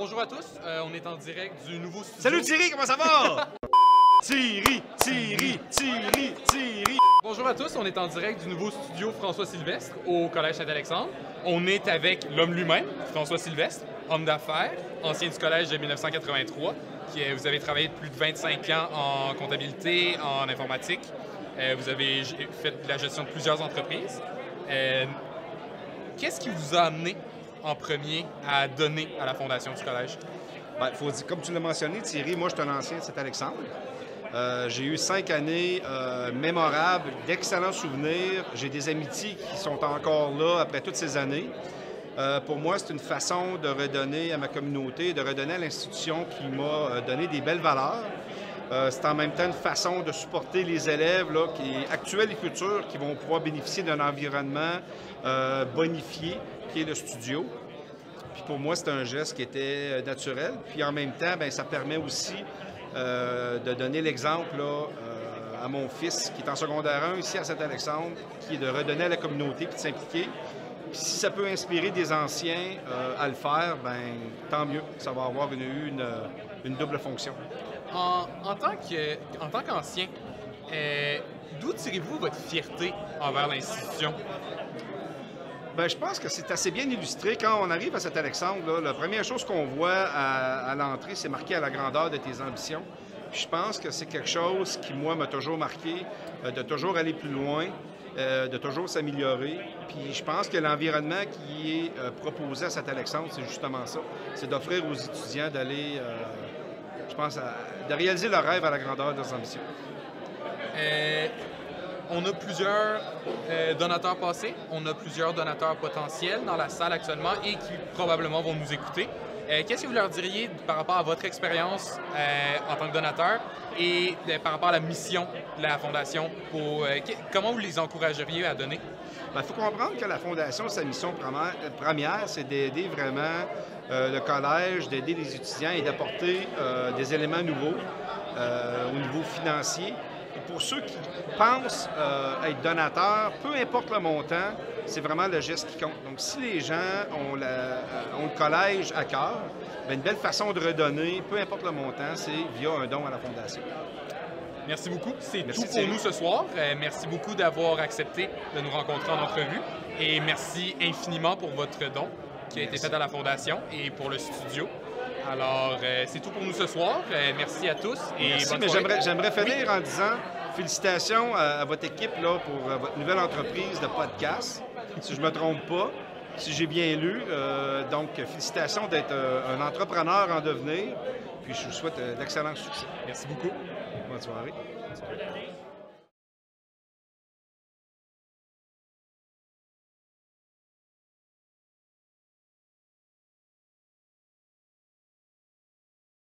Bonjour à tous, on est en direct du nouveau studio. Salut Thierry, comment ça va? Thierry. Bonjour à tous, on est en direct du nouveau studio François Sylvestre au Collège Saint-Alexandre. On est avec l'homme lui-même, François Sylvestre, homme d'affaires, ancien du collège de 1983, vous avez travaillé plus de 25 ans en comptabilité, en informatique. Vous avez fait de la gestion de plusieurs entreprises. Qu'est-ce qui vous a amené en premier à donner à la fondation du collège? Bien, faut dire, comme tu l'as mentionné, Thierry, moi, je suis un ancien de Saint-Alexandre. J'ai eu 5 années mémorables, d'excellents souvenirs. J'ai des amitiés qui sont encore là après toutes ces années. Pour moi, c'est une façon de redonner à ma communauté, de redonner à l'institution qui m'a donné des belles valeurs. C'est en même temps une façon de supporter les élèves là, actuels et futurs qui vont pouvoir bénéficier d'un environnement bonifié, qui est le studio. Puis pour moi, c'est un geste qui était naturel. Puis en même temps, bien, ça permet aussi de donner l'exemple à mon fils qui est en secondaire 1 ici à Saint-Alexandre, qui est de redonner à la communauté puis de s'impliquer. Puis si ça peut inspirer des anciens à le faire, ben tant mieux. Ça va avoir une double fonction. En tant qu'ancien, d'où tirez-vous votre fierté envers l'institution? Bien, je pense que c'est assez bien illustré. Quand on arrive à Saint-Alexandre, la première chose qu'on voit à l'entrée, c'est marqué à la grandeur de tes ambitions. Puis je pense que c'est quelque chose qui, moi, m'a toujours marqué, de toujours aller plus loin, de toujours s'améliorer. Puis je pense que l'environnement qui est proposé à Saint-Alexandre, c'est justement ça. C'est d'offrir aux étudiants d'aller, je pense, de réaliser leur rêve à la grandeur de leurs ambitions. On a plusieurs donateurs passés, on a plusieurs donateurs potentiels dans la salle actuellement et qui probablement vont nous écouter. Qu'est-ce que vous leur diriez par rapport à votre expérience en tant que donateur et par rapport à la mission de la Fondation? Comment vous les encourageriez à donner? Il faut comprendre que la Fondation, sa mission première, c'est d'aider vraiment le collège, d'aider les étudiants et d'apporter des éléments nouveaux au niveau financier. Et pour ceux qui pensent être donateurs, peu importe le montant, c'est vraiment le geste qui compte. Donc, si les gens ont le collège à cœur, bien, une belle façon de redonner, peu importe le montant, c'est via un don à la Fondation. Merci beaucoup. C'est tout pour Thierry. nous ce soir. Merci beaucoup d'avoir accepté de nous rencontrer en entrevue. Et merci infiniment pour votre don qui a été fait à la Fondation et pour le studio. Alors, c'est tout pour nous ce soir. Merci à tous. Et merci, bonne mais soirée. j'aimerais finir en disant félicitations à votre équipe là, pour votre nouvelle entreprise de podcast. Si je ne me trompe pas, si j'ai bien lu. Donc, félicitations d'être un entrepreneur en devenir. Puis, je vous souhaite d'excellents succès. Merci beaucoup. Bonne soirée.